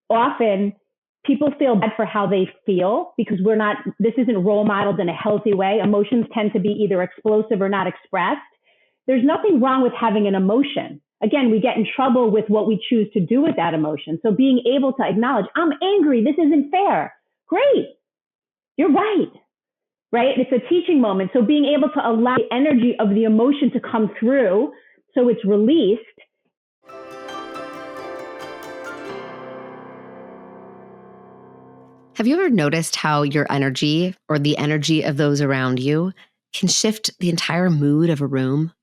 often people feel bad for how they feel because this isn't role modeled in a healthy way. Emotions tend to be either explosive or not expressed. There's nothing wrong with having an emotion. Again, we get in trouble with what we choose to do with that emotion. So being able to acknowledge, I'm angry, this isn't fair. Great. You're right. Right? It's a teaching moment. So being able to allow the energy of the emotion to come through so it's released. Have you ever noticed how your energy or the energy of those around you can shift the entire mood of a room?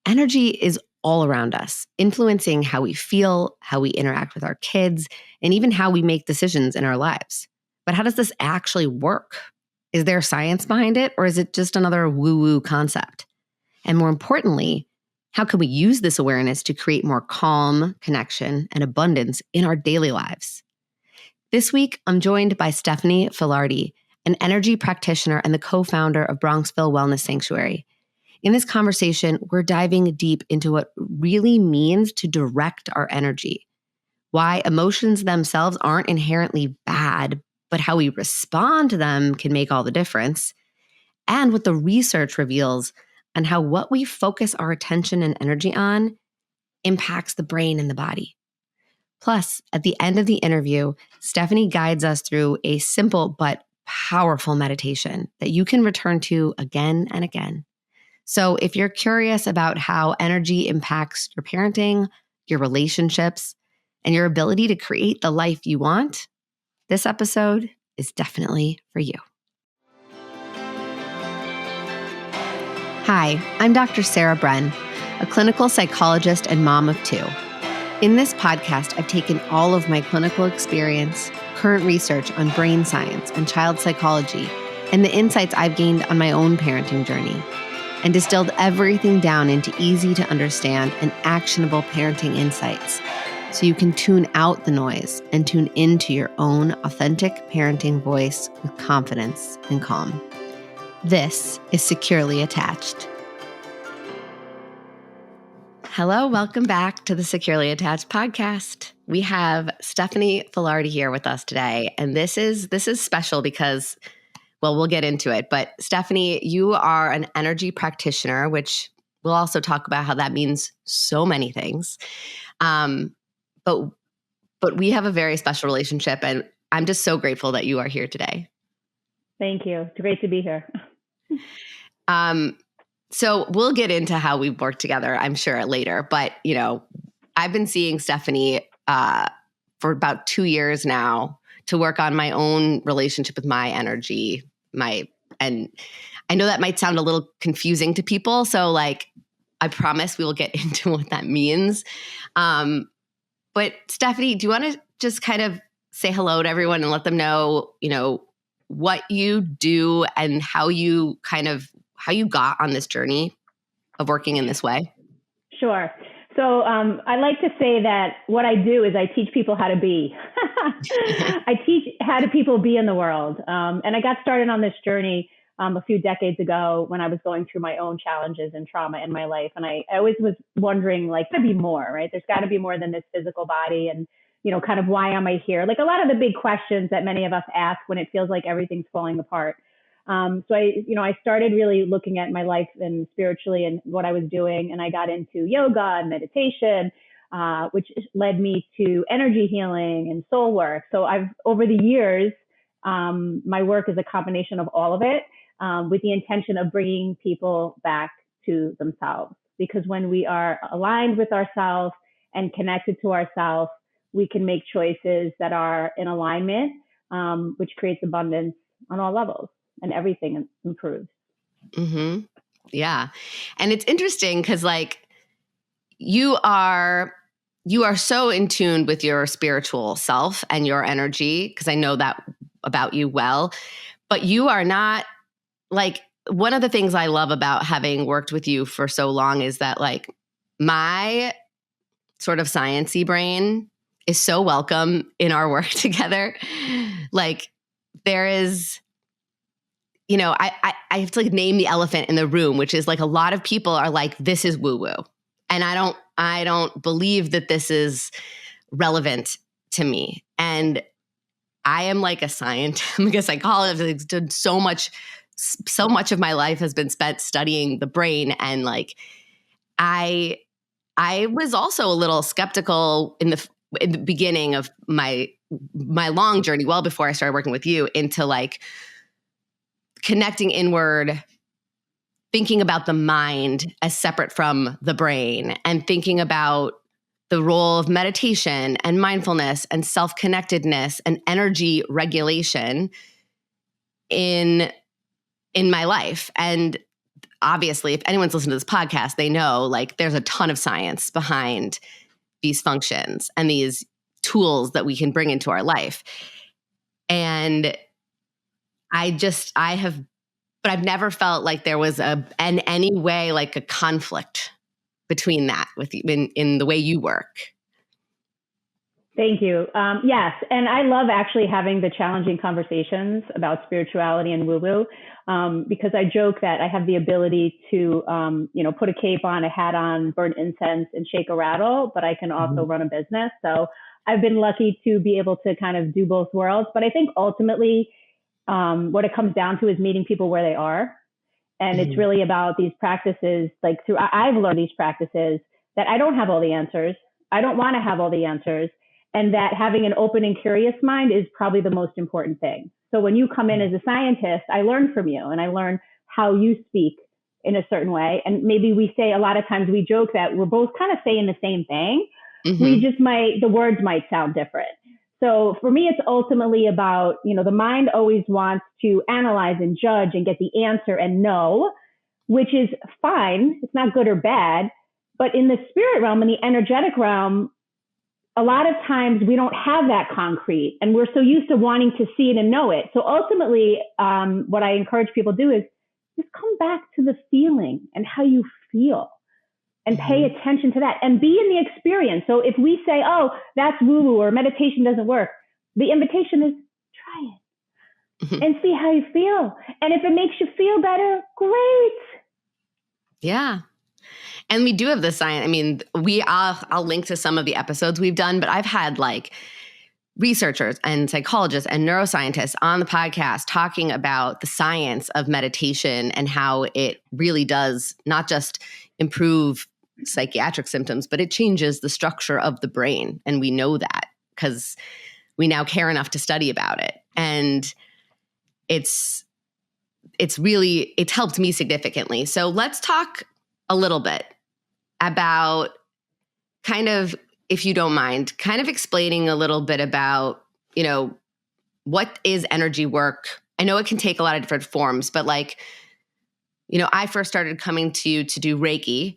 Energy is all around us, influencing how we feel, how we interact with our kids, and even how we make decisions in our lives. But how does this actually work? Is there science behind it, or is it just another woo-woo concept? And more importantly, how can we use this awareness to create more calm, connection, and abundance in our daily lives? This week, I'm joined by Stephanie Filardi, an energy practitioner and the co-founder of Bronxville Wellness Sanctuary. In this conversation, we're diving deep into what really means to direct our energy, why emotions themselves aren't inherently bad, but how we respond to them can make all the difference, and what the research reveals on how what we focus our attention and energy on impacts the brain and the body. Plus, at the end of the interview, Stephanie guides us through a simple but powerful meditation that you can return to again and again. So if you're curious about how energy impacts your parenting, your relationships, and your ability to create the life you want, this episode is definitely for you. Hi, I'm Dr. Sarah Bren, a clinical psychologist and mom of two. In this podcast, I've taken all of my clinical experience, current research on brain science and child psychology, and the insights I've gained on my own parenting journey, and distilled everything down into easy to understand and actionable parenting insights so you can tune out the noise and tune into your own authentic parenting voice with confidence and calm. This is Securely Attached. Hello, welcome back to the Securely Attached podcast. We have Stephanie Filardi here with us today, and this is special because, well, we'll get into it. But Stephanie, you are an energy practitioner, which we'll also talk about how that means so many things. But we have a very special relationship, and I'm just so grateful that you are here today. Thank you. It's great to be here. So we'll get into how we've worked together, I'm sure, later. But, I've been seeing Stephanie for about 2 years now to work on my own relationship with my energy. And I know that might sound a little confusing to people. So I promise we will get into what that means. But Stephanie, do you want to just kind of say hello to everyone and let them know, what you do and how you got on this journey of working in this way? Sure. So I like to say that what I do is I teach people how to be. I teach how do people be in the world. And I got started on this journey a few decades ago when I was going through my own challenges and trauma in my life. And I always was wondering, there be more, right? There's got to be more than this physical body. And, kind of why am I here? A lot of the big questions that many of us ask when it feels like everything's falling apart. So I started really looking at my life and spiritually and what I was doing. And I got into yoga and meditation, which led me to energy healing and soul work. So over the years, my work is a combination of all of it, with the intention of bringing people back to themselves. Because when we are aligned with ourselves and connected to ourselves, we can make choices that are in alignment, which creates abundance on all levels. And everything improves. Mm-hmm. Yeah. And it's interesting because you are so in tune with your spiritual self and your energy, because I know that about you well, but you are not one of the things I love about having worked with you for so long is that my sort of sciencey brain is so welcome in our work together. There is, I have to name the elephant in the room, which is a lot of people are this is woo-woo. And I don't believe that this is relevant to me. And I am like a scientist, I'm like a psychologist. Did so much of my life has been spent studying the brain. And like, I was also a little skeptical in the beginning of my long journey, well before I started working with you, into like connecting inward, thinking about the mind as separate from the brain, and thinking about the role of meditation and mindfulness and self-connectedness and energy regulation in my life. And obviously, if anyone's listened to this podcast, they know like there's a ton of science behind these functions and these tools that we can bring into our life. And but I've never felt like there was in any way like a conflict between that with you in the way you work. Thank you. Yes. And I love actually having the challenging conversations about spirituality and woo-woo, because I joke that I have the ability to, put a cape on, a hat on, burn incense and shake a rattle, but I can also run a business. So I've been lucky to be able to kind of do both worlds. But I think ultimately what it comes down to is meeting people where they are. And it's really about these practices, I've learned these practices that I don't have all the answers. I don't want to have all the answers. And that having an open and curious mind is probably the most important thing. So when you come in as a scientist, I learn from you and I learn how you speak in a certain way. And maybe we say, a lot of times we joke that we're both kind of saying the same thing. We just the words might sound different. So for me, it's ultimately about, the mind always wants to analyze and judge and get the answer and know, which is fine. It's not good or bad. But in the spirit realm, in the energetic realm, a lot of times we don't have that concrete and we're so used to wanting to see it and know it. So ultimately, what I encourage people to do is just come back to the feeling and how you feel and pay attention to that and be in the experience. So if we say, oh, that's woo-woo or meditation doesn't work, the invitation is try it and see how you feel. And if it makes you feel better, great. Yeah. And we do have the science. I mean, I'll link to some of the episodes we've done, but I've had like researchers and psychologists and neuroscientists on the podcast talking about the science of meditation and how it really does not just improve psychiatric symptoms, but it changes the structure of the brain. And we know that because we now care enough to study about it. And it's helped me significantly. So let's talk a little bit about kind of, if you don't mind, kind of explaining a little bit about, what is energy work? I know it can take a lot of different forms, but like, I first started coming to you to do Reiki,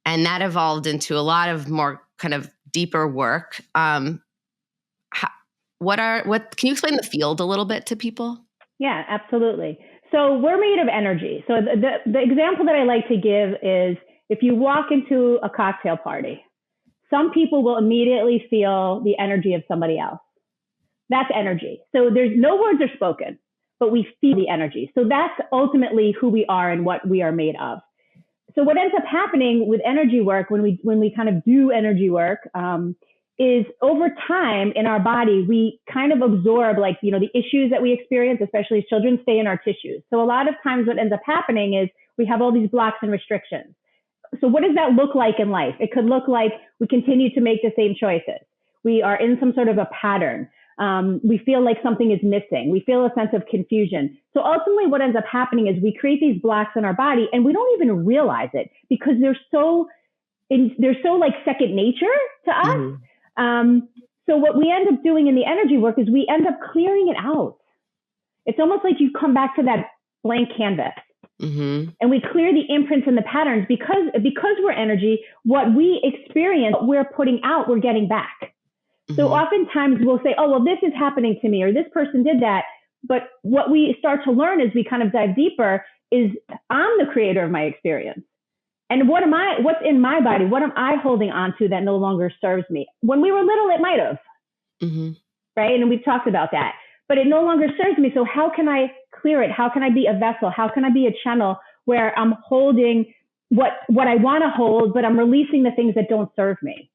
and that evolved into a lot of more kind of deeper work. Can you explain the field a little bit to people? Yeah, absolutely. So we're made of energy. So the example that I like to give is if you walk into a cocktail party, some people will immediately feel the energy of somebody else. That's energy. So there's no words are spoken, but we feel the energy. So that's ultimately who we are and what we are made of. So what ends up happening with energy work when we kind of do energy work is over time in our body, we kind of absorb the issues that we experience, especially as children, stay in our tissues. So a lot of times what ends up happening is we have all these blocks and restrictions. So what does that look like in life? It could look like we continue to make the same choices. We are in some sort of a pattern. We feel like something is missing. We feel a sense of confusion. So ultimately what ends up happening is we create these blocks in our body and we don't even realize it because they're so like second nature to us. So what we end up doing in the energy work is we end up clearing it out. It's almost like you come back to that blank canvas. And we clear the imprints and the patterns because we're energy. What we experience, what we're putting out, we're getting back. So oftentimes we'll say, oh, well, this is happening to me or this person did that. But what we start to learn as we kind of dive deeper is I'm the creator of my experience. And what's in my body? What am I holding on to that no longer serves me? When we were little, it might have, right? And we've talked about that, but it no longer serves me. So how can I clear it? How can I be a vessel? How can I be a channel where I'm holding what I want to hold, but I'm releasing the things that don't serve me?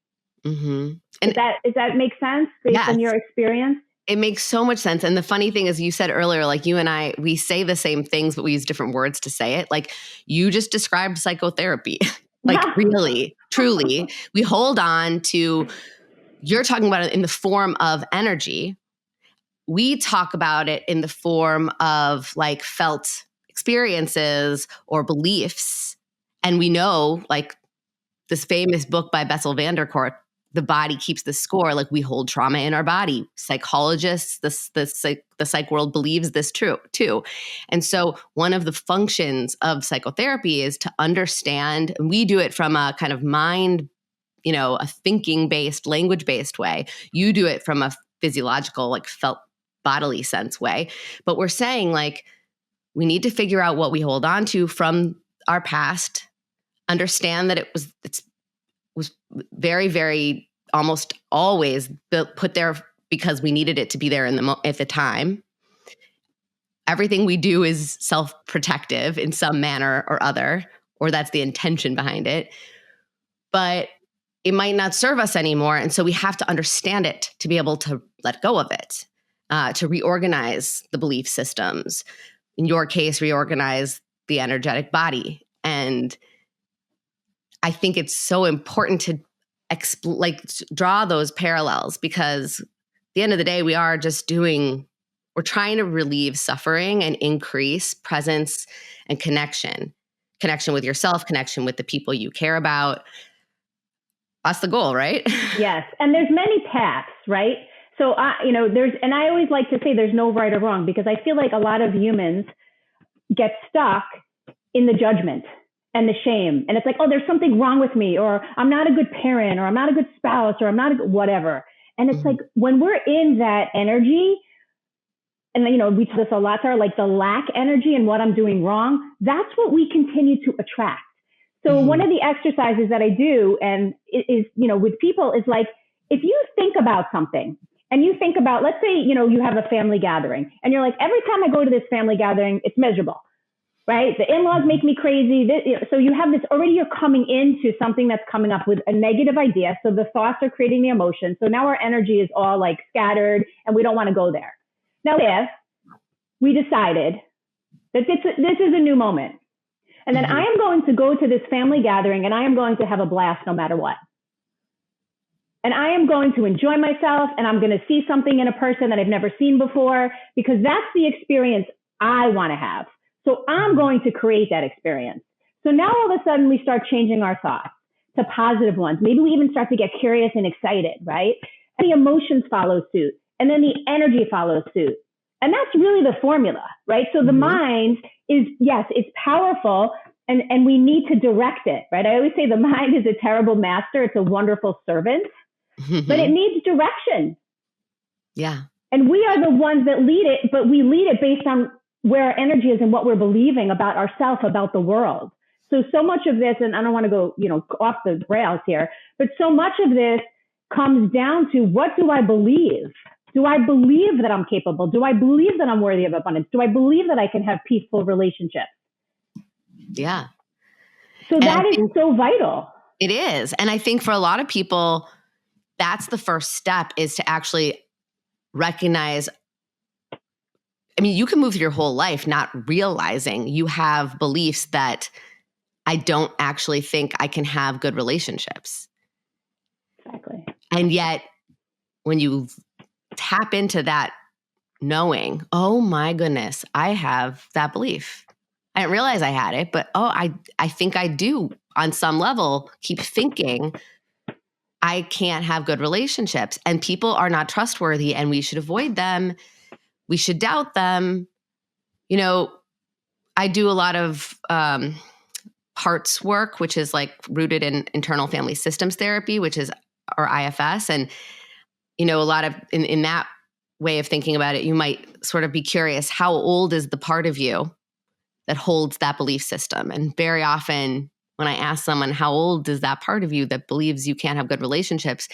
Mm-hmm. And Does that make sense based on your experience? It makes so much sense. And the funny thing is, you said earlier, like you and I, we say the same things, but we use different words to say it. Like you just described psychotherapy. Like really, truly, we hold on to, you're talking about it in the form of energy. We talk about it in the form of like felt experiences or beliefs. And we know, like this famous book by Bessel van der Kolk, The Body Keeps the Score. Like we hold trauma in our body. Psychologists, the psych world believes this too. And so one of the functions of psychotherapy is to understand, and we do it from a kind of mind, a thinking-based, language-based way. You do it from a physiological, like felt bodily sense way. But we're saying like, we need to figure out what we hold on to from our past, understand that it was very, very almost always put there because we needed it to be there at the time. Everything we do is self-protective in some manner or other, or that's the intention behind it. But it might not serve us anymore. And so we have to understand it to be able to let go of it, to reorganize the belief systems. In your case, reorganize the energetic body. And I think it's so important to draw those parallels, because at the end of the day, we're trying to relieve suffering and increase presence and connection with yourself, connection with the people you care about. That's the goal, right? Yes. And there's many paths, right? So, I always like to say there's no right or wrong, because I feel like a lot of humans get stuck in the judgment and the shame. And it's like, oh, there's something wrong with me, or I'm not a good parent, or I'm not a good spouse, or I'm not a good whatever. And it's like, when we're in that energy, and we do this a lot, Sarah, like the lack energy and what I'm doing wrong, that's what we continue to attract. So one of the exercises that I do, and is, with people, is like, if you think about something and you think about, let's say, you have a family gathering and you're like, every time I go to this family gathering, it's miserable, right? The in-laws make me crazy. So you have this already, you're coming into something that's coming up with a negative idea. So the thoughts are creating the emotion. So now our energy is all like scattered and we don't want to go there. Now, if we decided that this is a new moment, and then I am going to go to this family gathering and I am going to have a blast no matter what. And I am going to enjoy myself, and I'm going to see something in a person that I've never seen before, because that's the experience I want to have. So I'm going to create that experience. So now all of a sudden we start changing our thoughts to positive ones. Maybe we even start to get curious and excited, right? And the emotions follow suit, and then the energy follows suit. And that's really the formula, right? So the mind is, yes, it's powerful, and we need to direct it, right? I always say the mind is a terrible master. It's a wonderful servant, but it needs direction. Yeah. And we are the ones that lead it, but we lead it based on where our energy is and what we're believing about ourselves, about the world. So much of this, and I don't want to go, off the rails here, but so much of this comes down to, what do I believe? Do I believe that I'm capable? Do I believe that I'm worthy of abundance? Do I believe that I can have peaceful relationships? Yeah. So that is so vital. It is. And I think for a lot of people, that's the first step, is to actually recognize. I mean, you can move through your whole life not realizing you have beliefs that I don't actually think I can have good relationships. Exactly. And yet, when you tap into that knowing, oh my goodness, I have that belief. I didn't realize I had it, but I think I do on some level keep thinking I can't have good relationships, and people are not trustworthy, and we should avoid them. We should doubt them. I do a lot of parts work, which is like rooted in internal family systems therapy, which is or IFS. And, a lot of in that way of thinking about it, you might sort of be curious, how old is the part of you that holds that belief system? And very often when I ask someone, how old is that part of you that believes you can't have good relationships?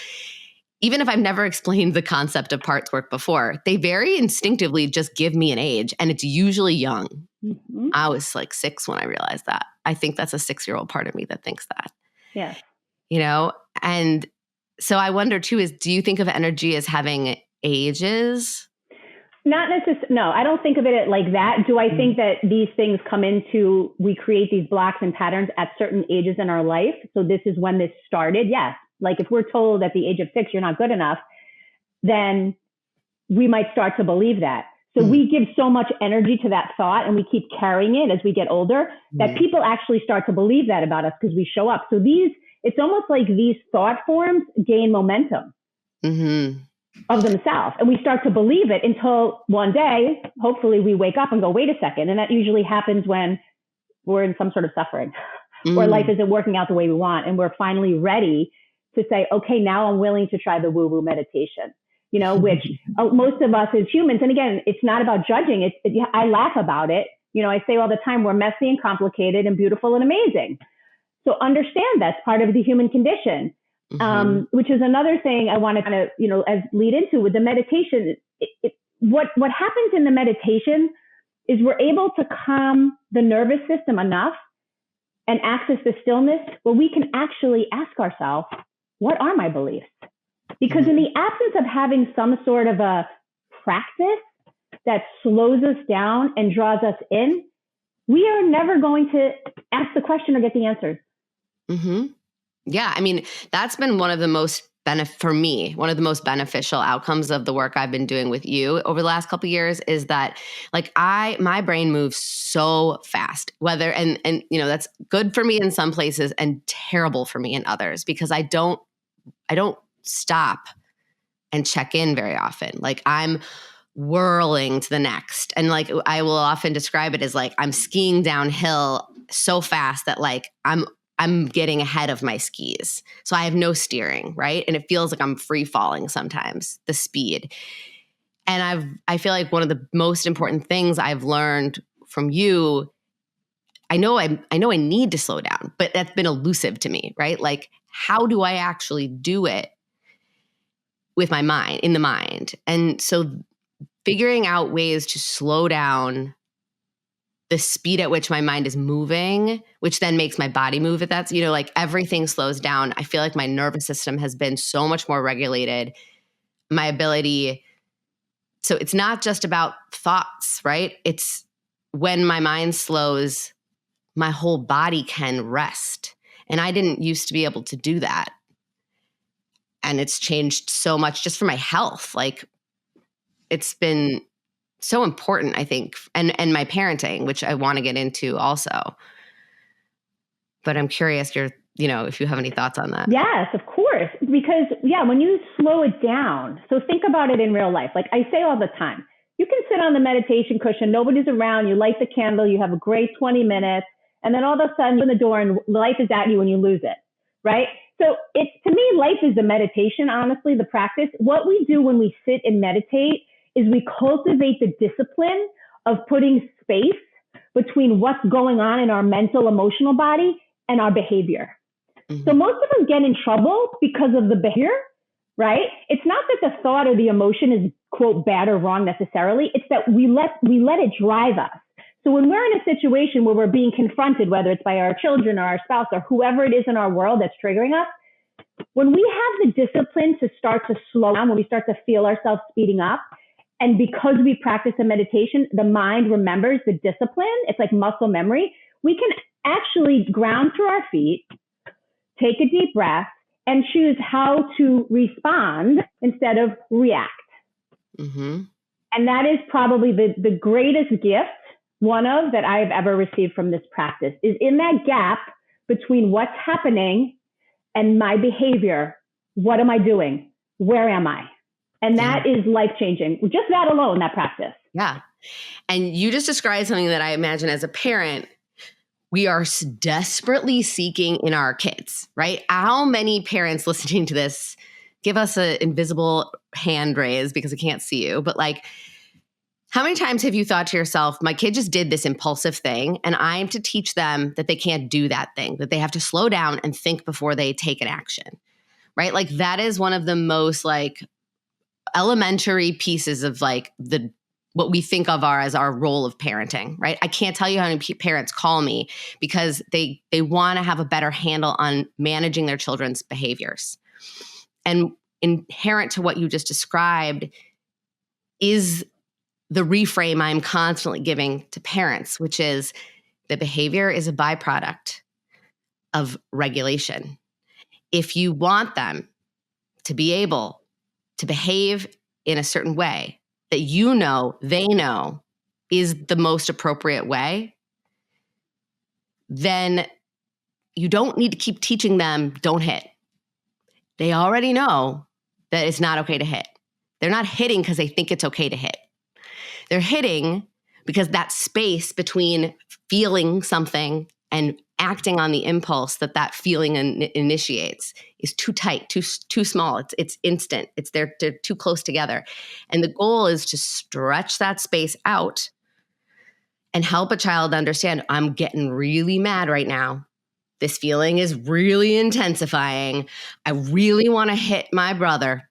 Even if I've never explained the concept of parts work before, they very instinctively just give me an age, and it's usually young. Mm-hmm. I was like 6 when I realized that. I think that's a 6-year-old part of me that thinks that. Yeah. And So I wonder too, do you think of energy as having ages? Not necessarily. No, I don't think of it like that. Do I think that these things come into, we create these blocks and patterns at certain ages in our life? So this is when this started. Yes. Like if we're told at the age of 6, you're not good enough, then we might start to believe that. So we give so much energy to that thought and we keep carrying it as we get older that people actually start to believe that about us because we show up. So it's almost like these thought forms gain momentum of themselves. And we start to believe it until one day, hopefully we wake up and go, wait a second. And that usually happens when we're in some sort of suffering or life isn't working out the way we want. And we're finally ready to say, okay, now I'm willing to try the woo-woo meditation. Which most of us as humans, and again, it's not about judging. I laugh about it. I say all the time, we're messy and complicated and beautiful and amazing. So understand that's part of the human condition, which is another thing I want to kind of, as lead into with the meditation. What happens in the meditation is we're able to calm the nervous system enough and access the stillness where we can actually ask ourselves, what are my beliefs? Because in the absence of having some sort of a practice that slows us down and draws us in, we are never going to ask the question or get the answers. Yeah. I mean, that's been one of the most for me, one of the most beneficial outcomes of the work I've been doing with you over the last couple of years is that like my brain moves so fast, and that's good for me in some places and terrible for me in others because I don't stop and check in very often. Like I'm whirling to the next. And like, I will often describe it as like, I'm skiing downhill so fast that like, I'm getting ahead of my skis. So I have no steering, right? And it feels like I'm free falling sometimes, the speed. And I feel like one of the most important things I've learned from you, I know I need to slow down, but that's been elusive to me, right? Like, how do I actually do it with my mind, in the mind? And so figuring out ways to slow down the speed at which my mind is moving, which then makes my body move at that, like everything slows down. I feel like my nervous system has been so much more regulated. My ability, so it's not just about thoughts, right? It's when my mind slows, my whole body can rest. And I didn't used to be able to do that. And it's changed so much just for my health. Like it's been so important, I think, and my parenting, which I want to get into also. But I'm curious if you have any thoughts on that. Yes, of course. Because when you slow it down, so think about it in real life. Like I say all the time, you can sit on the meditation cushion, nobody's around, you light the candle, you have a great 20 minutes, and then all of a sudden you open the door and life is at you and you lose it, right? So to me, life is a meditation, honestly, the practice. What we do when we sit and meditate is we cultivate the discipline of putting space between what's going on in our mental, emotional body and our behavior. So most of us get in trouble because of the behavior, right? It's not that the thought or the emotion is, quote, bad or wrong necessarily. It's that we let it drive us. So when we're in a situation where we're being confronted, whether it's by our children or our spouse or whoever it is in our world that's triggering us, when we have the discipline to start to slow down, when we start to feel ourselves speeding up, and because we practice a meditation, the mind remembers the discipline. It's like muscle memory. We can actually ground to our feet, take a deep breath, and choose how to respond instead of react. And that is probably the greatest gift, one of that I've ever received from this practice, is in that gap between what's happening and my behavior. What am I doing? Where am I? And that is life-changing. Just that alone, that practice. Yeah. And you just described something that I imagine as a parent, we are desperately seeking in our kids, right? How many parents listening to this, give us an invisible hand raise because I can't see you, but like, how many times have you thought to yourself, my kid just did this impulsive thing and I'm to teach them that they can't do that thing, that they have to slow down and think before they take an action, right? Like that is one of the most like elementary pieces of like what we think of as our role of parenting, right? I can't tell you how many parents call me because they want to have a better handle on managing their children's behaviors. And inherent to what you just described is the reframe I'm constantly giving to parents, which is the behavior is a byproduct of regulation. If you want them to be able to behave in a certain way that they know is the most appropriate way, then you don't need to keep teaching them don't hit. They already know that it's not okay to hit. They're not hitting because they think it's okay to hit. They're hitting because that space between feeling something and acting on the impulse that feeling initiates is too tight, too small. It's instant. They're too close together. And the goal is to stretch that space out and help a child understand, I'm getting really mad right now. This feeling is really intensifying. I really want to hit my brother.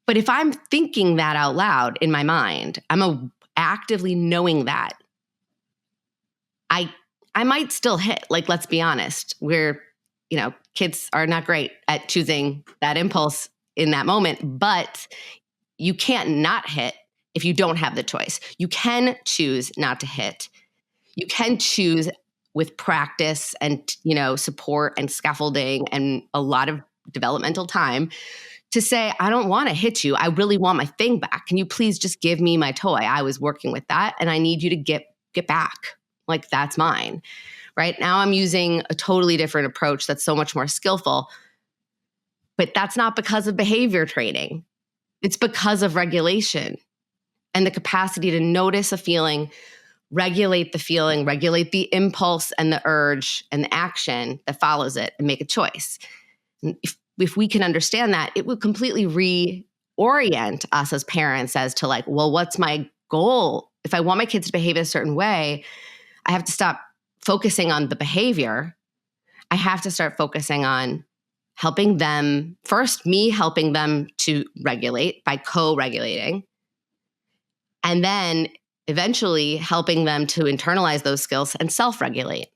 But if I'm thinking that out loud in my mind, I'm actively knowing that, I might still hit. Like, let's be honest, kids are not great at choosing that impulse in that moment, but you can't not hit if you don't have the choice. You can choose not to hit. You can choose with practice and, support and scaffolding and a lot of developmental time to say, I don't want to hit you. I really want my thing back. Can you please just give me my toy? I was working with that and I need you to get back. Like, that's mine. Right now I'm using a totally different approach that's so much more skillful, but that's not because of behavior training. It's because of regulation and the capacity to notice a feeling, regulate the feeling, regulate the impulse and the urge and the action that follows it, and make a choice. And if we can understand that, it would completely reorient us as parents as to like, well, what's my goal? If I want my kids to behave a certain way, I have to stop focusing on the behavior. I have to start focusing on helping them, first, me helping them to regulate by co-regulating, and then eventually helping them to internalize those skills and self-regulate.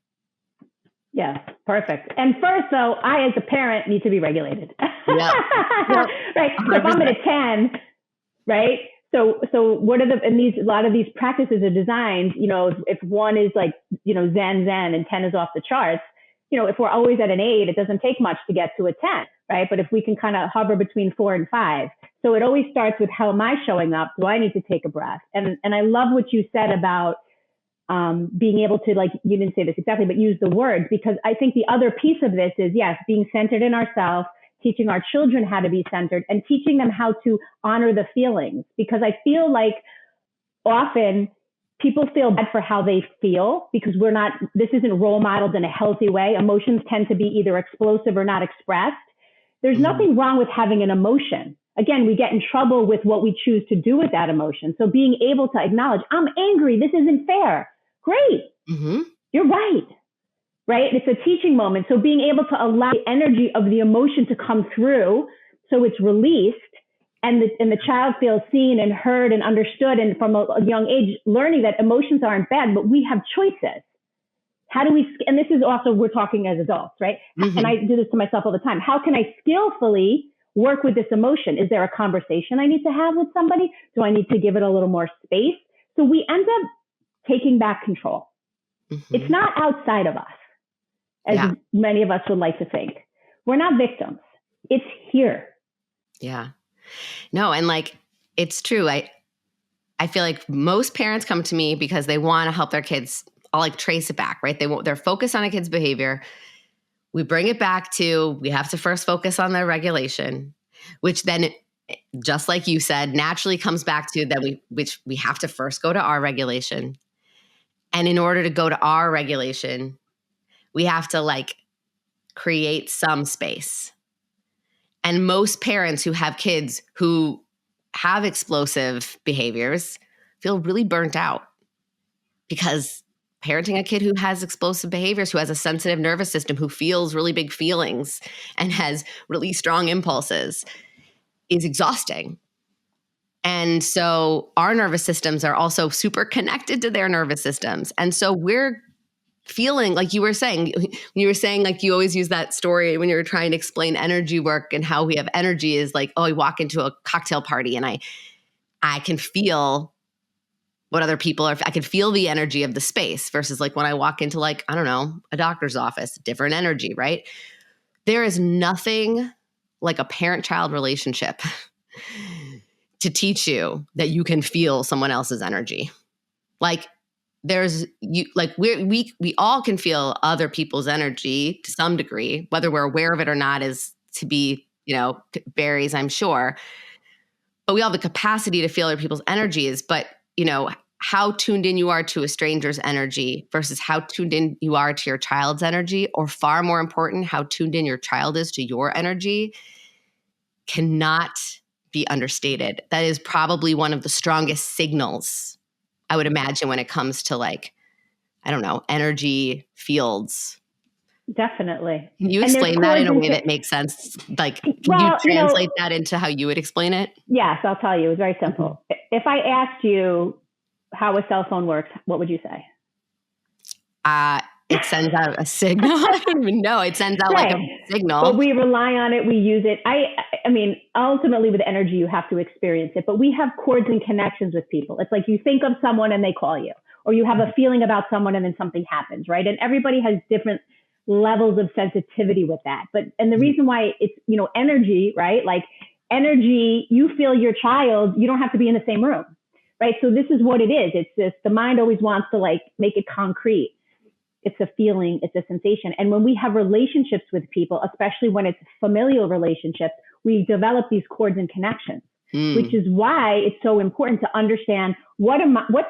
Yes, perfect. And first, though, I as a parent need to be regulated. Yep. Right. So if I'm at a 10, right? So what are a lot of these practices are designed, if one is like, zen, and 10 is off the charts, if we're always at an 8, it doesn't take much to get to a 10, right? But if we can kind of hover between 4 and 5. So it always starts with, how am I showing up? Do I need to take a breath? And I love what you said about being able to, like, you didn't say this exactly, but use the words, because I think the other piece of this is, yes, being centered in ourselves, teaching our children how to be centered, and teaching them how to honor the feelings. Because I feel like often people feel bad for how they feel because this isn't role modeled in a healthy way. Emotions tend to be either explosive or not expressed. There's nothing wrong with having an emotion. Again, we get in trouble with what we choose to do with that emotion. So being able to acknowledge, I'm angry, this isn't fair. Great. Mm-hmm. You're right. Right? It's a teaching moment. So being able to allow the energy of the emotion to come through so it's released, and the child feels seen and heard and understood, and from a young age, learning that emotions aren't bad, but we have choices. How do we, and this is also, we're talking as adults, right? Mm-hmm. And I do this to myself all the time. How can I skillfully work with this emotion? Is there a conversation I need to have with somebody? Do I need to give it a little more space? So we end up taking back control. Mm-hmm. It's not outside of us, as many of us would like to think. We're not victims. It's here. Yeah. No, and like, it's true. I feel like most parents come to me because they want to help their kids. I'll like trace it back, right? They're focused on a kid's behavior. We bring it back to, we have to first focus on their regulation, which then, just like you said, naturally comes back to that we have to first go to our regulation. And in order to go to our regulation, we have to like create some space. And most parents who have kids who have explosive behaviors feel really burnt out, because parenting a kid who has explosive behaviors, who has a sensitive nervous system, who feels really big feelings and has really strong impulses, is exhausting. And so our nervous systems are also super connected to their nervous systems. And so we're feeling like you were saying, like you always use that story when you're trying to explain energy work and how we have energy is like, oh, I walk into a cocktail party and I can feel what other people are. I can feel the energy of the space versus like when I walk into like, I don't know, a doctor's office, different energy, right? There is nothing like a parent-child relationship to teach you that you can feel someone else's energy. Like there's you, like we all can feel other people's energy to some degree, whether we're aware of it or not is to be, varies, I'm sure. But we all have the capacity to feel other people's energies. But, how tuned in you are to a stranger's energy versus how tuned in you are to your child's energy, or far more important, how tuned in your child is to your energy, cannot be understated. That is probably one of the strongest signals, I would imagine, when it comes to like, I don't know, energy fields. Definitely. Can you explain that in a way that makes sense? Like, can you translate that into how you would explain it? Yes, I'll tell you. It's very simple. Mm-hmm. If I asked you how a cell phone works, what would you say? It sends out a signal. I don't even know. It sends out like a signal. But we rely on it. We use it. I mean, ultimately with energy, you have to experience it. But we have cords and connections with people. It's like you think of someone and they call you, or you have a feeling about someone and then something happens, right? And everybody has different levels of sensitivity with that. And the reason why it's, energy, right? Like energy, you feel your child, you don't have to be in the same room, right? So this is what it is. It's this, the mind always wants to like make it concrete. It's a feeling, it's a sensation. And when we have relationships with people, especially when it's familial relationships, we develop these cords and connections, which is why it's so important to understand what's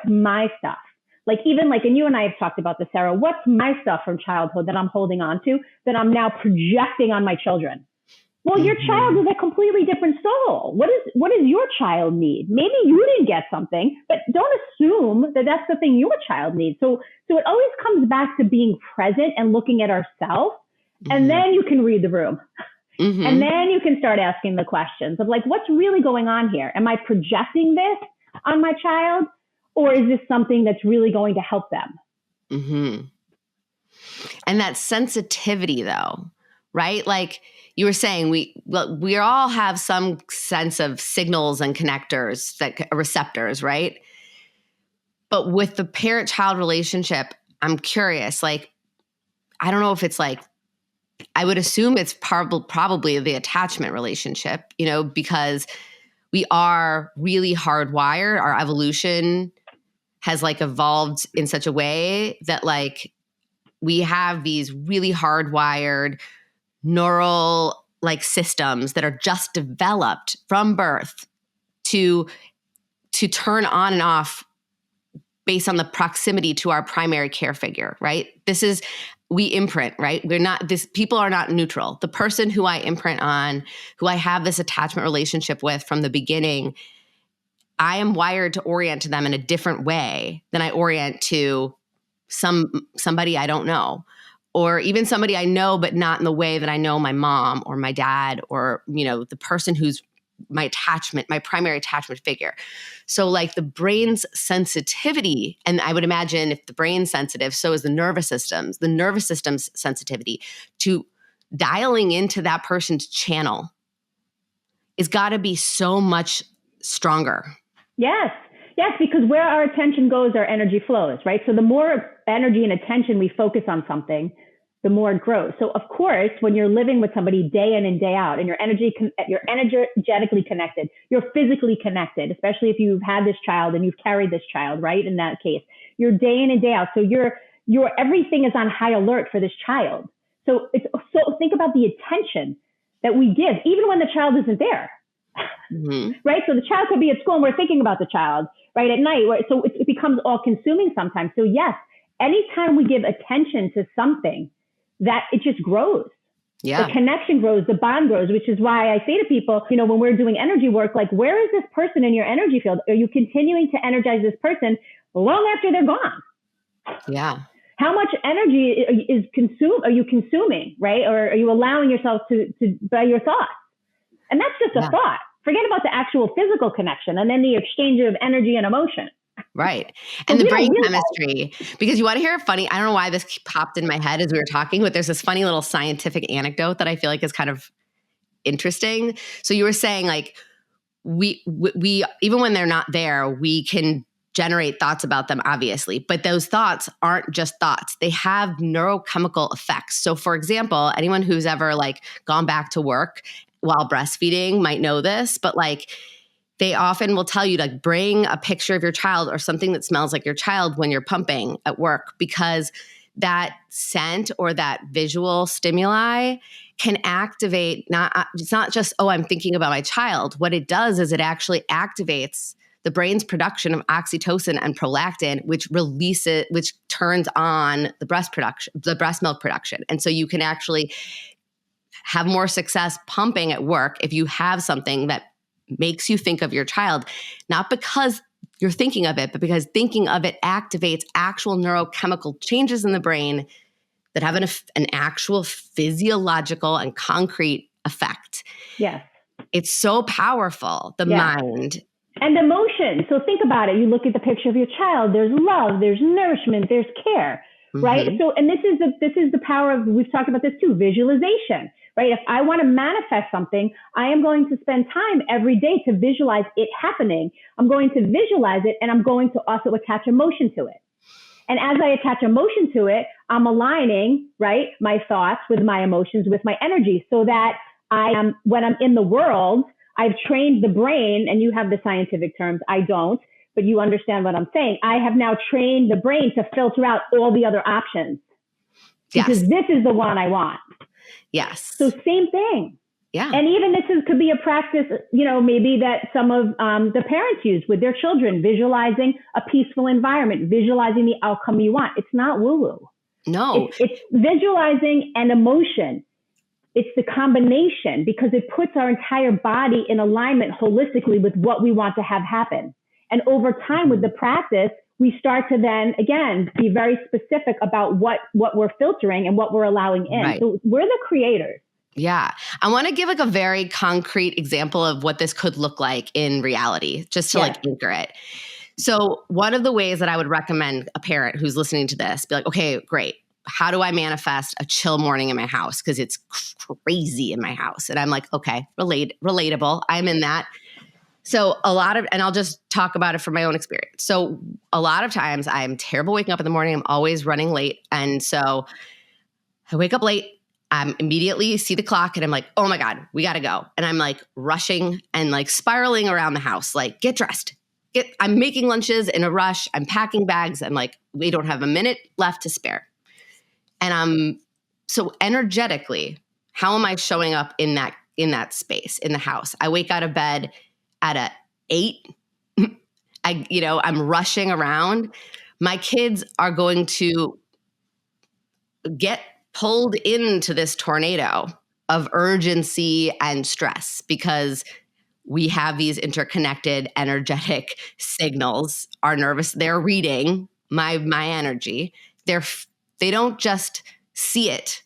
my stuff. Like even like, and you and I have talked about this, Sarah, what's my stuff from childhood that I'm holding on to that I'm now projecting on my children? Well, your child is a completely different soul. What does your child need? Maybe you didn't get something, but don't assume that that's the thing your child needs. So it always comes back to being present and looking at ourselves, and then you can read the room. And then you can start asking the questions of like, what's really going on here? Am I projecting this on my child, or is this something that's really going to help them? And that sensitivity though, right? Like you were saying, we all have some sense of signals and connectors, that receptors, right? But with the parent-child relationship, I'm curious, like, I don't know if it's like, I would assume it's probably the attachment relationship, because we are really hardwired. Our evolution has like evolved in such a way that like we have these really hardwired neural like systems that are just developed from birth to turn on and off based on the proximity to our primary care figure, right? We imprint, right? People are not neutral. The person who I imprint on, who I have this attachment relationship with from the beginning, I am wired to orient to them in a different way than I orient to somebody I don't know, or even somebody I know, but not in the way that I know my mom or my dad, or, the person who's my primary attachment figure. So like the brain's sensitivity, and I would imagine if the brain's sensitive, so is the nervous system's sensitivity to dialing into that person's channel is got to be so much stronger. Yes, because where our attention goes, our energy flows, right? So the more energy and attention we focus on something, the more it grows. So of course, when you're living with somebody day in and day out, and you're energetically connected, you're physically connected, especially if you've had this child and you've carried this child, right? In that case, you're day in and day out. So your everything is on high alert for this child. So think about the attention that we give, even when the child isn't there. Right? So the child could be at school and we're thinking about the child, right, at night. Right? So it becomes all consuming sometimes. So yes, anytime we give attention to something, that it just grows. Yeah. The connection grows, the bond grows, which is why I say to people, when we're doing energy work, like, where is this person in your energy field? Are you continuing to energize this person long after they're gone? Yeah. How much energy are you consuming, right? Or are you allowing yourself to by your thoughts? And that's just a thought. Forget about the actual physical connection and then the exchange of energy and emotion. Right. So And the we don't brain realize. chemistry, because you want to hear a funny, I don't know why this popped in my head as we were talking, but there's this funny little scientific anecdote that I feel like is kind of interesting. So you were saying like, we even when they're not there, we can generate thoughts about them, obviously, but those thoughts aren't just thoughts. They have neurochemical effects. So for example, anyone who's ever like gone back to work while breastfeeding might know this, but like they often will tell you like bring a picture of your child or something that smells like your child when you're pumping at work, because that scent or that visual stimuli can activate, it's not just, oh, I'm thinking about my child. What it does is it actually activates the brain's production of oxytocin and prolactin, which turns on the breast milk production. And so you can actually have more success pumping at work if you have something that makes you think of your child, not because you're thinking of it, but because thinking of it activates actual neurochemical changes in the brain that have an actual physiological and concrete effect. Yes. It's so powerful, the Yes. mind. And emotion. So think about it. You look at the picture of your child. There's love. There's nourishment. There's care. Right. Mm-hmm. So, and this is the power of, we've talked about this too, visualization. Right. If I want to manifest something, I am going to spend time every day to visualize it happening. I'm going to visualize it, and I'm going to also attach emotion to it. And as I attach emotion to it, I'm aligning, right, my thoughts with my emotions, with my energy, so that when I'm in the world, I've trained the brain, and you have the scientific terms, I don't, but you understand what I'm saying. I have now trained the brain to filter out all the other options. Because this is the one I want. Yes. So same thing. Yeah. And even could be a practice, maybe that some of the parents use with their children, visualizing a peaceful environment, visualizing the outcome you want. It's not woo-woo. No. It's visualizing and emotion. It's the combination, because it puts our entire body in alignment holistically with what we want to have happen. And over time with the practice, we start to then, again, be very specific about what we're filtering and what we're allowing in. Right. So we're the creators. Yeah. I want to give like a very concrete example of what this could look like in reality, just to like anchor it. So one of the ways that I would recommend a parent who's listening to this, be like, okay, great. How do I manifest a chill morning in my house? Because it's crazy in my house. And I'm like, okay, relatable. I'm in that. So and I'll just talk about it from my own experience. So a lot of times I'm terrible waking up in the morning. I'm always running late. And so I wake up late. I immediately see the clock and I'm like, oh my God, we got to go. And I'm like rushing and like spiraling around the house, like get dressed. I'm making lunches in a rush. I'm packing bags. I'm like, we don't have a minute left to spare. And so energetically, how am I showing up in that space, in the house? I wake out of bed at 8. I'm rushing around. My kids are going to get pulled into this tornado of urgency and stress because we have these interconnected energetic signals. They're reading my energy. They don't just see it,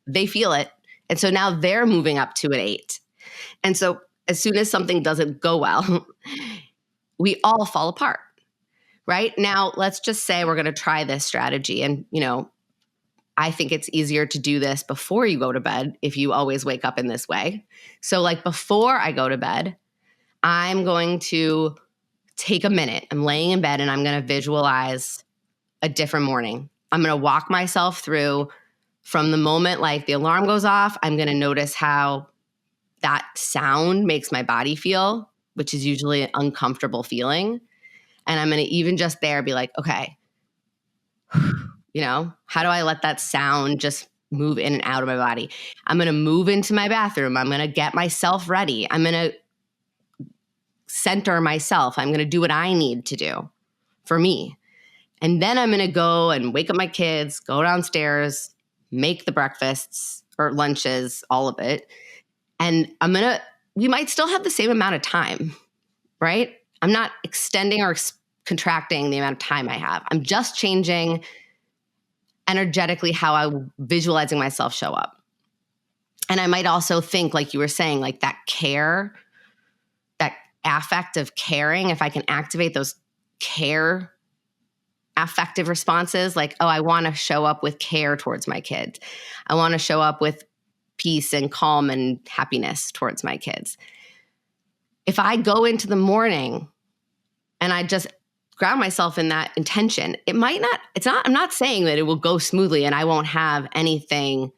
they feel it. And so now they're moving up to an 8. And so as soon as something doesn't go well, we all fall apart, right? Now, let's just say we're going to try this strategy. And, I think it's easier to do this before you go to bed if you always wake up in this way. So like before I go to bed, I'm going to take a minute. I'm laying in bed and I'm going to visualize a different morning. I'm going to walk myself through from the moment like the alarm goes off. I'm going to notice how that sound makes my body feel, which is usually an uncomfortable feeling. And I'm going to even just there be like, okay, how do I let that sound just move in and out of my body? I'm going to move into my bathroom. I'm going to get myself ready. I'm going to center myself. I'm going to do what I need to do for me. And then I'm going to go and wake up my kids, go downstairs, make the breakfasts or lunches, all of it. And we might still have the same amount of time, right? I'm not extending or contracting the amount of time I have. I'm just changing energetically how I'm visualizing myself show up. And I might also think, like you were saying, like that affect of caring, if I can activate those care affective responses, like, oh, I want to show up with care towards my kids. I want to show up with peace and calm and happiness towards my kids. If I go into the morning and I just ground myself in that intention, I'm not saying that it will go smoothly and I won't have anything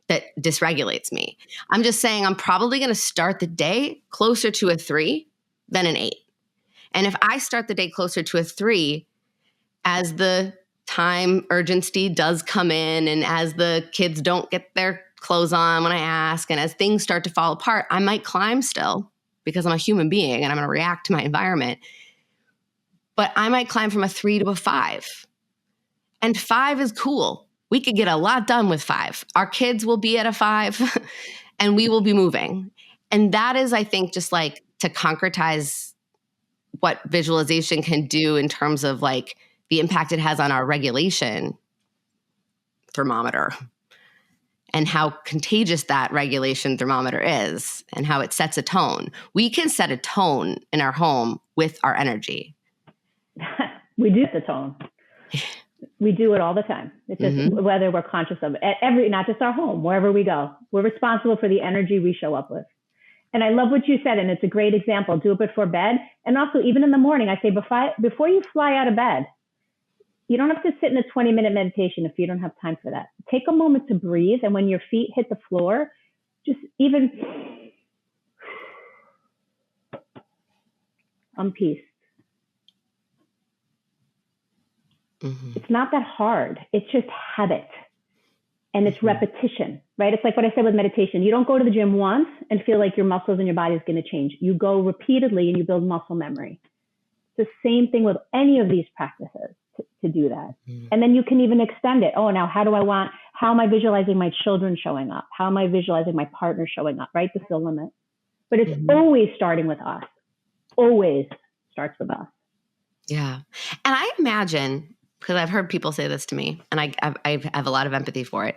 that dysregulates me. I'm just saying I'm probably going to start the day closer to a 3 than an 8. And if I start the day closer to a 3, as the time urgency does come in and as the kids don't get their clothes on when I ask, and as things start to fall apart, I might climb still because I'm a human being and I'm going to react to my environment. But I might climb from a 3 to a 5. And 5 is cool. We could get a lot done with 5. Our kids will be at a 5 and we will be moving. And that is, I think, just like to concretize what visualization can do in terms of like the impact it has on our regulation thermometer and how contagious that regulation thermometer is and how it sets a tone. We can set a tone in our home with our energy. We do the tone. We do it all the time. It's just whether we're conscious of it. Not just our home, wherever we go. We're responsible for the energy we show up with. And I love what you said, and it's a great example. Do it before bed. And also, even in the morning, I say before you fly out of bed, you don't have to sit in a 20-minute meditation if you don't have time for that. Take a moment to breathe, and when your feet hit the floor, just even peace. It's not that hard. It's just habit. And it's repetition, right? It's like what I said with meditation. You don't go to the gym once and feel like your muscles and your body is going to change. You go repeatedly and you build muscle memory. It's the same thing with any of these practices to do that. And then you can even extend it. Oh, now how am I visualizing my children showing up? How am I visualizing my partner showing up, right? The still limit. But it's always starting with us. Always starts with us. Yeah. And I imagine, because I've heard people say this to me, and I have a lot of empathy for it.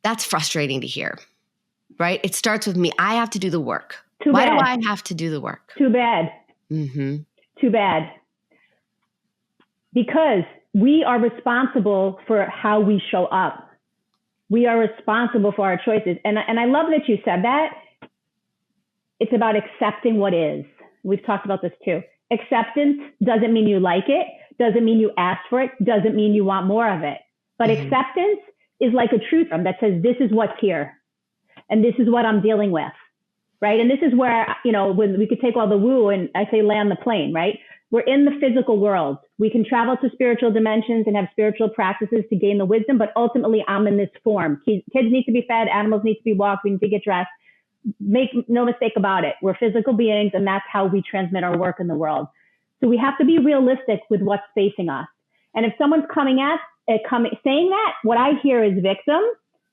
That's frustrating to hear, right? It starts with me. I have to do the work. Why do I have to do the work? Too bad. Too bad. Because we are responsible for how we show up. We are responsible for our choices. And I love that you said that. It's about accepting what is. We've talked about this too. Acceptance doesn't mean you like it. Doesn't mean you ask for it. Doesn't mean you want more of it. But acceptance is like a truth that says, this is what's here. And this is what I'm dealing with. Right. And this is where, when we could take all the woo and I say land the plane, right? We're in the physical world. We can travel to spiritual dimensions and have spiritual practices to gain the wisdom. But ultimately, I'm in this form. Kids need to be fed. Animals need to be walked. We need to get dressed. Make no mistake about it. We're physical beings, and that's how we transmit our work in the world. So we have to be realistic with what's facing us. And if someone's saying that, what I hear is victim,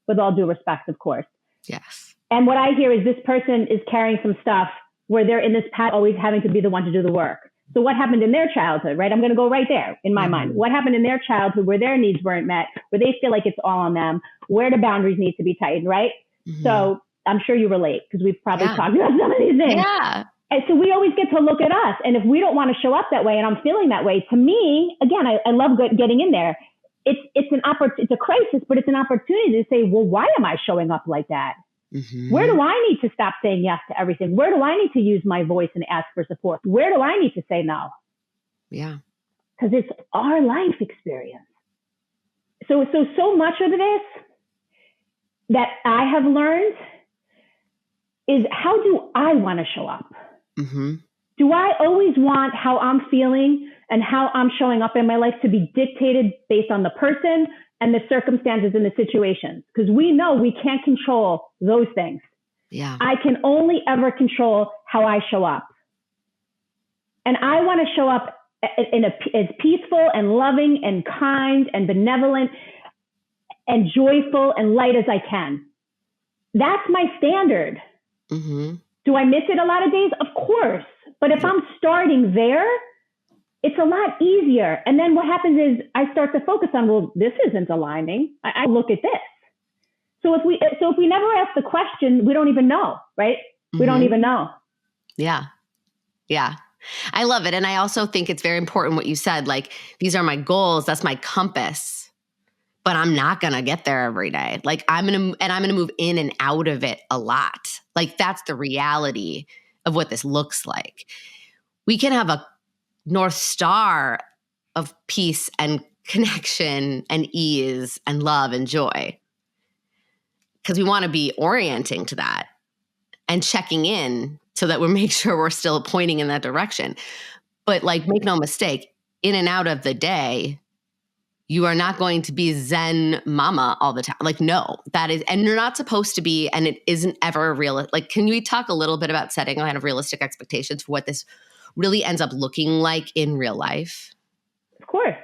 with all due respect, of course. Yes. And what I hear is this person is carrying some stuff where they're in this path, always having to be the one to do the work. So what happened in their childhood, right? I'm going to go right there in my mind. What happened in their childhood where their needs weren't met, where they feel like it's all on them, where the boundaries need to be tightened, right? So I'm sure you relate because we've probably talked about some of these things. Yeah. And so we always get to look at us. And if we don't want to show up that way and I'm feeling that way, to me, again, I love getting in there. It's a crisis, but it's an opportunity to say, well, why am I showing up like that? Where do I need to stop saying yes to everything? Where do I need to use my voice and ask for support? Where do I need to say no? Yeah. Because it's our life experience. So much of this that I have learned is, how do I want to show up? Do I always want how I'm feeling and how I'm showing up in my life to be dictated based on the person and the circumstances and the situations? Because we know we can't control those things. Yeah. I can only ever control how I show up. And I want to show up as peaceful and loving and kind and benevolent and joyful and light as I can. That's my standard. Do I miss it a lot of days? Of course. But if I'm starting there, it's a lot easier. And then what happens is I start to focus on, well, this isn't aligning. I look at this. So if we never ask the question, we don't even know, right? We don't even know. Yeah. Yeah. I love it. And I also think it's very important what you said, like, these are my goals. That's my compass, but I'm not going to get there every day. Like I'm going to move in and out of it a lot. Like that's the reality of what this looks like. We can have a North Star of peace and connection and ease and love and joy, because we want to be orienting to that and checking in so that we make sure we're still pointing in that direction. But like, make no mistake, in and out of the day, you are not going to be Zen mama all the time. Like, no, that is, and you're not supposed to be, and it isn't ever real. Like, can we talk a little bit about setting kind of realistic expectations for what this really ends up looking like in real life? Of course.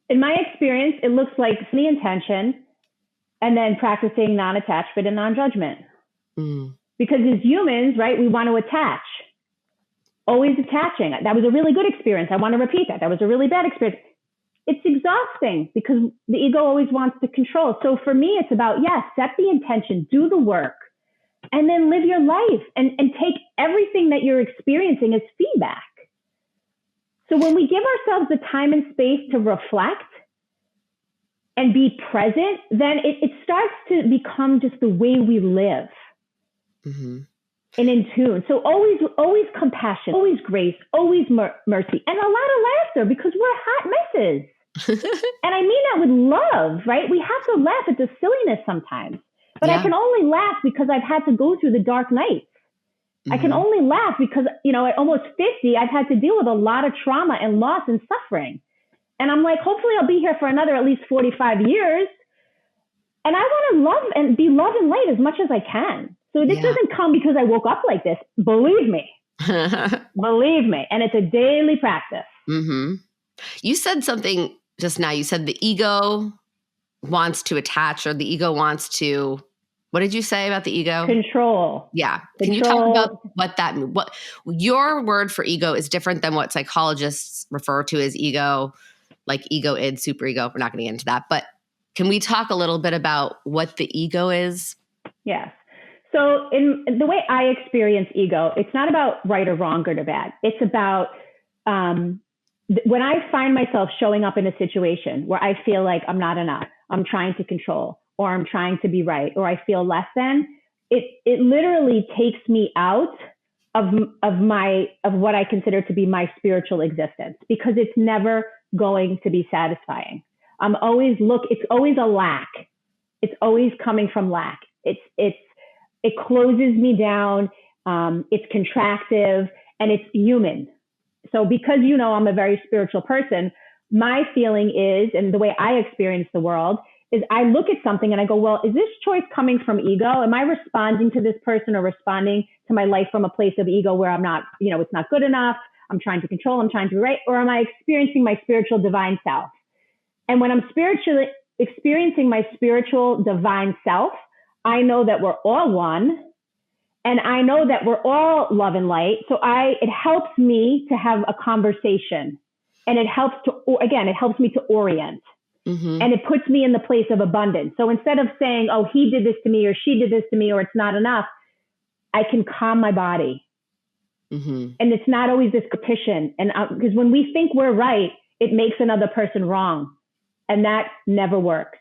In my experience, it looks like the intention and then practicing non-attachment and non-judgment. Because as humans, right, we want to attach. Always attaching. That was a really good experience. I want to repeat that. That was a really bad experience. It's exhausting because the ego always wants to control. So for me, it's about, yes, set the intention, do the work, and then live your life and take everything that you're experiencing as feedback. So when we give ourselves the time and space to reflect and be present, then it starts to become just the way we live. And in tune. So always compassion, always grace, always mercy, and a lot of laughter because we're hot messes. And I mean that with love, right? We have to laugh at the silliness sometimes. But I can only laugh because I've had to go through the dark nights. I can only laugh because, at almost 50, I've had to deal with a lot of trauma and loss and suffering. And I'm like, hopefully I'll be here for another at least 45 years. And I want to love and be love and light as much as I can. So this doesn't come because I woke up like this. Believe me. Believe me. And it's a daily practice. You said something just now. You said the ego wants to attach, or the ego wants to, what did you say about the ego? Control. Yeah. Can you talk about what your word for ego is different than what psychologists refer to as ego, like ego, id, superego. We're not going to get into that, but can we talk a little bit about what the ego is? Yes. So in the way I experience ego, it's not about right or wrong, good or bad. It's about when I find myself showing up in a situation where I feel like I'm not enough, I'm trying to control, or I'm trying to be right, or I feel less than, it literally takes me out of what I consider to be my spiritual existence, because it's never going to be satisfying. It's always a lack. It's always coming from lack. It closes me down. It's contractive and it's human. So because, I'm a very spiritual person, my feeling is, and the way I experience the world is, I look at something and I go, well, is this choice coming from ego? Am I responding to this person or responding to my life from a place of ego where I'm not, it's not good enough. I'm trying to control, I'm trying to be right. Or am I experiencing my spiritual divine self? And when I'm spiritually experiencing my spiritual divine self, I know that we're all one, and I know that we're all love and light. So it helps me to have a conversation, and it helps me to orient, and it puts me in the place of abundance. So instead of saying, oh, he did this to me, or she did this to me, or it's not enough, I can calm my body. And it's not always this competition. And because when we think we're right, it makes another person wrong, and that never works.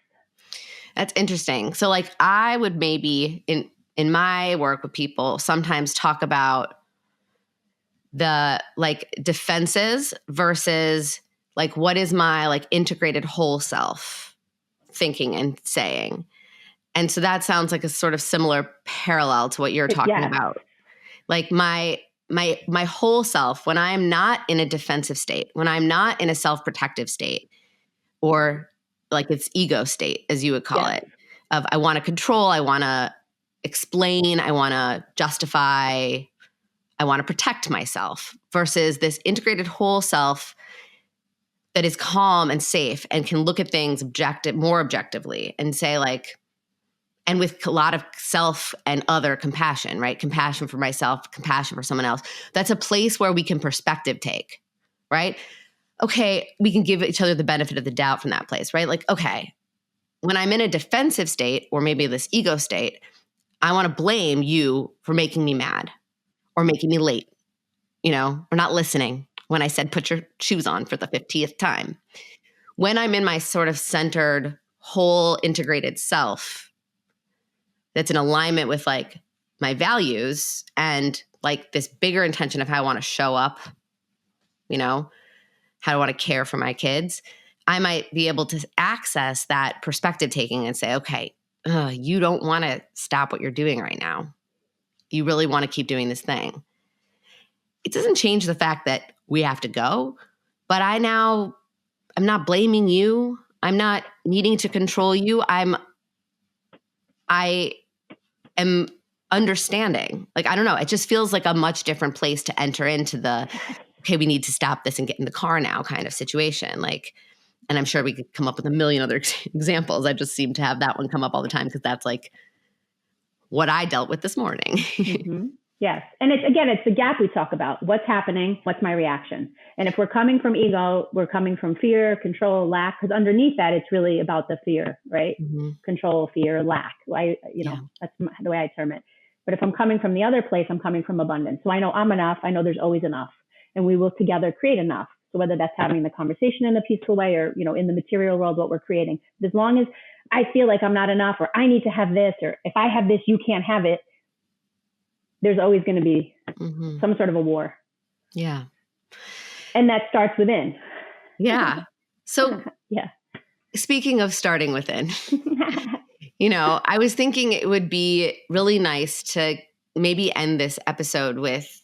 That's interesting. So like, I would maybe in my work with people sometimes talk about the like defenses versus like, what is my like integrated whole self thinking and saying. And so that sounds like a sort of similar parallel to what you're talking about. Like my whole self, when I'm not in a defensive state, when I'm not in a self-protective state, or like it's ego state, as you would call it, of I want to control, I want to explain, I want to justify, I want to protect myself, versus this integrated whole self that is calm and safe and can look at things more objectively and say like, and with a lot of self and other compassion, right? Compassion for myself, compassion for someone else. That's a place where we can perspective take, right? Okay, we can give each other the benefit of the doubt from that place, right? Like, okay, when I'm in a defensive state, or maybe this ego state, I want to blame you for making me mad or making me late or not listening when I said, put your shoes on for the 50th time. When I'm in my sort of centered, whole integrated self, that's in alignment with like my values and like this bigger intention of how I want to show up, how I want to care for my kids, I might be able to access that perspective taking and say, okay, you don't want to stop what you're doing right now. You really want to keep doing this thing. It doesn't change the fact that we have to go, but I'm not blaming you. I'm not needing to control you. I am understanding. Like, I don't know. It just feels like a much different place to enter into the, okay, we need to stop this and get in the car now kind of situation. Like, and I'm sure we could come up with a million other examples. I just seem to have that one come up all the time because that's like what I dealt with this morning. Mm-hmm. Yes. And it's the gap we talk about. What's happening? What's my reaction? And if we're coming from ego, we're coming from fear, control, lack, because underneath that, it's really about the fear, right? Mm-hmm. Control, fear, lack. That's the way I term it. But if I'm coming from the other place, I'm coming from abundance. So I know I'm enough. I know there's always enough. And we will together create enough. So whether that's having the conversation in a peaceful way or, in the material world, what we're creating, as long as I feel like I'm not enough or I need to have this, or if I have this, you can't have it, there's always going to be some sort of a war. Yeah. And that starts within. Yeah. So speaking of starting within, I was thinking it would be really nice to maybe end this episode with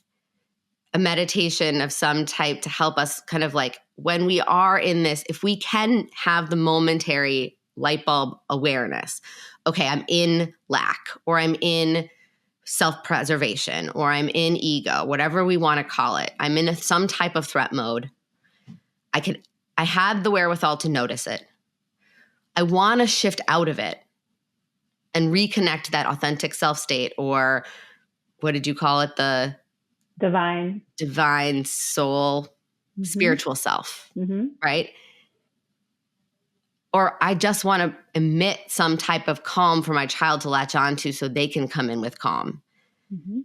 a meditation of some type to help us kind of like when we are in this, if we can have the momentary light bulb awareness, okay, I'm in lack or I'm in self-preservation or I'm in ego, whatever we want to call it. I'm in some type of threat mode. I had the wherewithal to notice it. I want to shift out of it and reconnect that authentic self state, or what did you call it? The divine soul, spiritual self, right? Or I just want to emit some type of calm for my child to latch onto so they can come in with calm. Mm-hmm.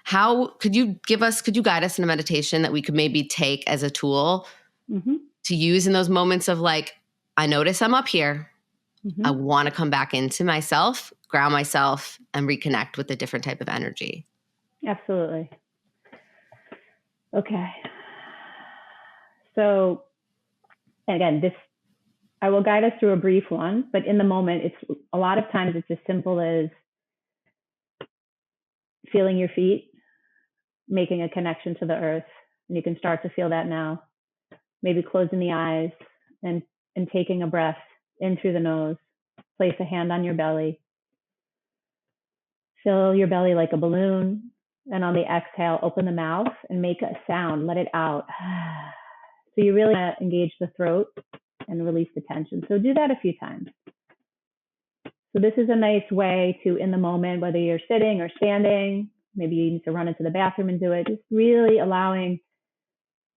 How could you guide us in a meditation that we could maybe take as a tool to use in those moments of like, I notice I'm up here. I want to come back into myself, ground myself, and reconnect with a different type of energy. Absolutely. Okay. So again, I will guide us through a brief one, but in the moment, a lot of times it's as simple as feeling your feet, making a connection to the earth. And you can start to feel that now. Maybe closing the eyes and taking a breath in through the nose. Place a hand on your belly. Fill your belly like a balloon. And on the exhale, open the mouth and make a sound. Let it out. So you really want to engage the throat and release the tension. So do that a few times. So this is a nice way to, in the moment, whether you're sitting or standing, maybe you need to run into the bathroom and do it, just really allowing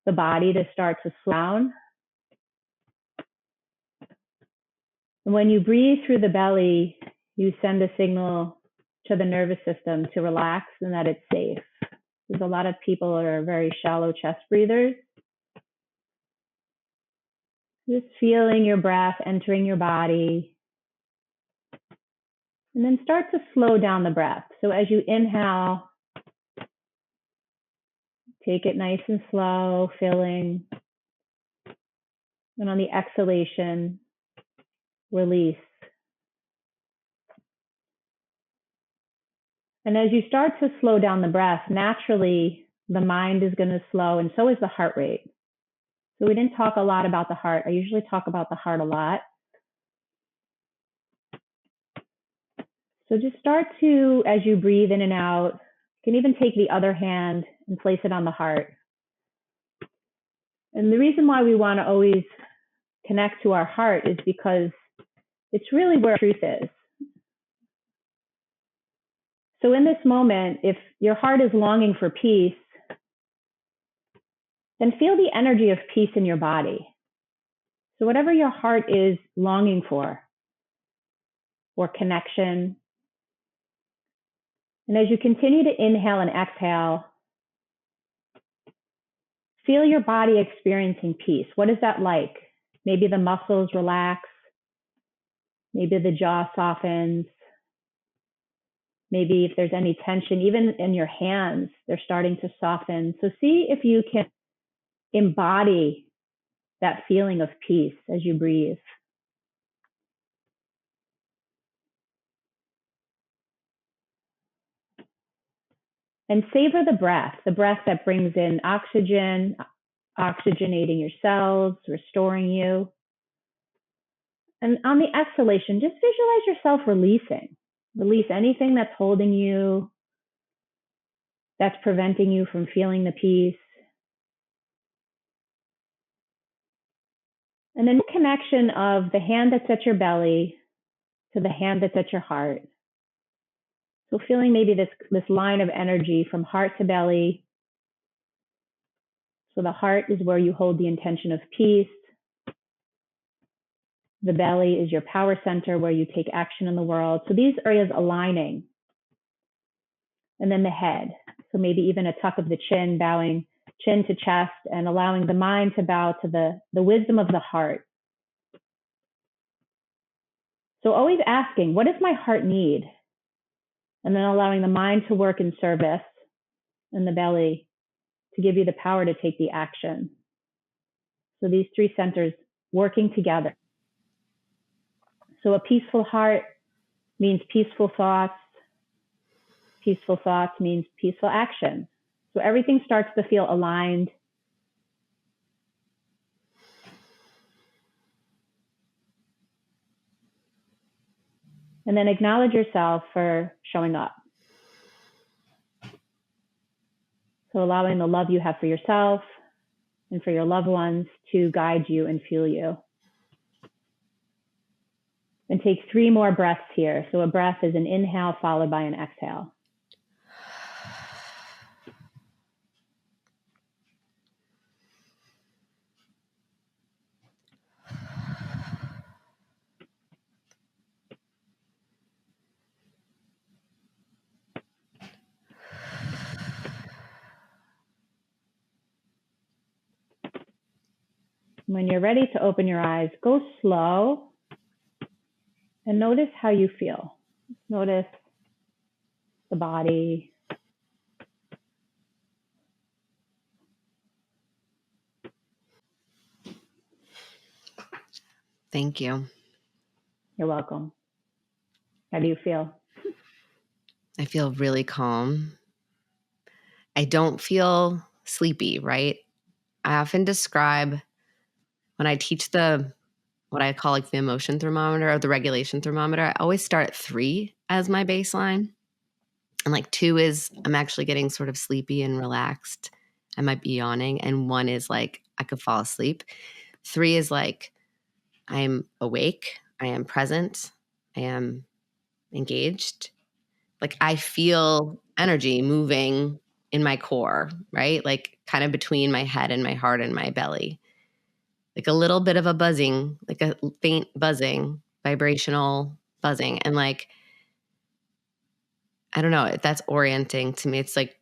the body to start to slow down. And when you breathe through the belly, you send a signal to the nervous system to relax and that it's safe. There's a lot of people that are very shallow chest breathers. Just feeling your breath entering your body. And then start to slow down the breath. So as you inhale, take it nice and slow, filling. And on the exhalation, release. And as you start to slow down the breath, naturally, the mind is going to slow, and so is the heart rate. So we didn't talk a lot about the heart. I usually talk about the heart a lot. So just start to, as you breathe in and out, you can even take the other hand and place it on the heart. And the reason why we want to always connect to our heart is because it's really where truth is. So in this moment, if your heart is longing for peace, then feel the energy of peace in your body. So whatever your heart is longing for, or connection. And as you continue to inhale and exhale, feel your body experiencing peace. What is that like? Maybe the muscles relax. Maybe the jaw softens. Maybe if there's any tension, even in your hands, they're starting to soften. So see if you can embody that feeling of peace as you breathe. And savor the breath that brings in oxygen, oxygenating your cells, restoring you. And on the exhalation, just visualize yourself releasing. Release anything that's holding you, that's preventing you from feeling the peace. And then the connection of the hand that's at your belly to the hand that's at your heart. So feeling maybe this line of energy from heart to belly. So the heart is where you hold the intention of peace. The belly is your power center where you take action in the world. So these areas aligning. And then the head. So maybe even a tuck of the chin, bowing chin to chest and allowing the mind to bow to the wisdom of the heart. So always asking, what does my heart need? And then allowing the mind to work in service and the belly to give you the power to take the action. So these three centers working together. So a peaceful heart means peaceful thoughts. Peaceful thoughts means peaceful action. So everything starts to feel aligned. And then acknowledge yourself for showing up. So allowing the love you have for yourself and for your loved ones to guide you and fuel you. And take 3 more breaths here. So a breath is an inhale followed by an exhale. When you're ready to open your eyes, go slow and notice how you feel. Notice the body. Thank you. You're welcome. How do you feel? I feel really calm. I don't feel sleepy, right? I often describe when I teach what I call like the emotion thermometer or the regulation thermometer, I always start at 3 as my baseline. And like 2 is I'm actually getting sort of sleepy and relaxed. I might be yawning. And 1 is like I could fall asleep. 3 is like I'm awake. I am present. I am engaged. Like I feel energy moving in my core, right? Like kind of between my head and my heart and my belly. Like a little bit of a buzzing, like a faint buzzing, vibrational buzzing. And like, I don't know, that's orienting to me. It's like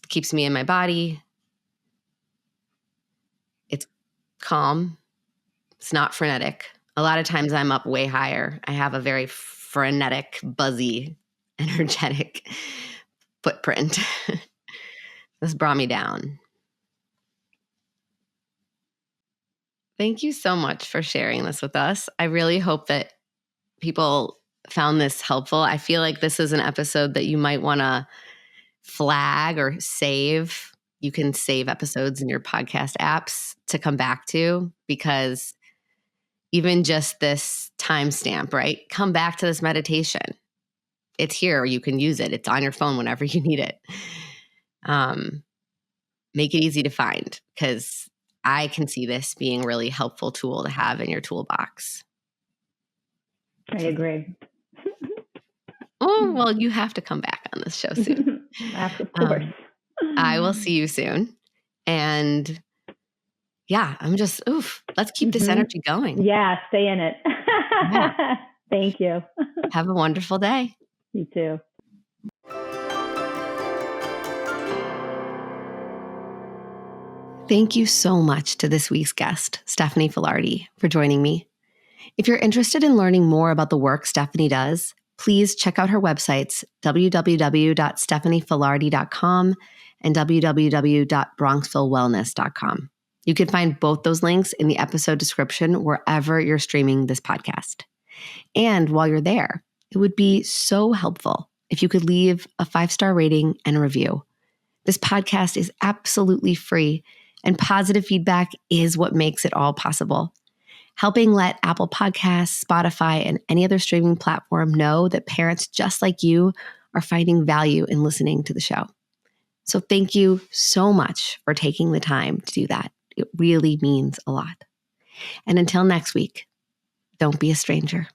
keeps me in my body. It's calm. It's not frenetic. A lot of times I'm up way higher. I have a very frenetic, buzzy, energetic footprint. This brought me down. Thank you so much for sharing this with us. I really hope that people found this helpful. I feel like this is an episode that you might want to flag or save. You can save episodes in your podcast apps to come back to, because even just this timestamp, right? Come back to this meditation. It's here. You can use it. It's on your phone whenever you need it. Make it easy to find, because I can see this being a really helpful tool to have in your toolbox. I agree. Oh, well, you have to come back on this show soon. Of course. I will see you soon. And yeah, I'm just, let's keep this energy going. Yeah, stay in it. Yeah. Thank you. Have a wonderful day. You too. Thank you so much to this week's guest, Stephanie Filardi, for joining me. If you're interested in learning more about the work Stephanie does, please check out her websites, www.stephaniefilardi.com and www.bronxvillewellness.com. You can find both those links in the episode description wherever you're streaming this podcast. And while you're there, it would be so helpful if you could leave a 5-star rating and a review. This podcast is absolutely free, and positive feedback is what makes it all possible. Helping let Apple Podcasts, Spotify, and any other streaming platform know that parents just like you are finding value in listening to the show. So thank you so much for taking the time to do that. It really means a lot. And until next week, don't be a stranger.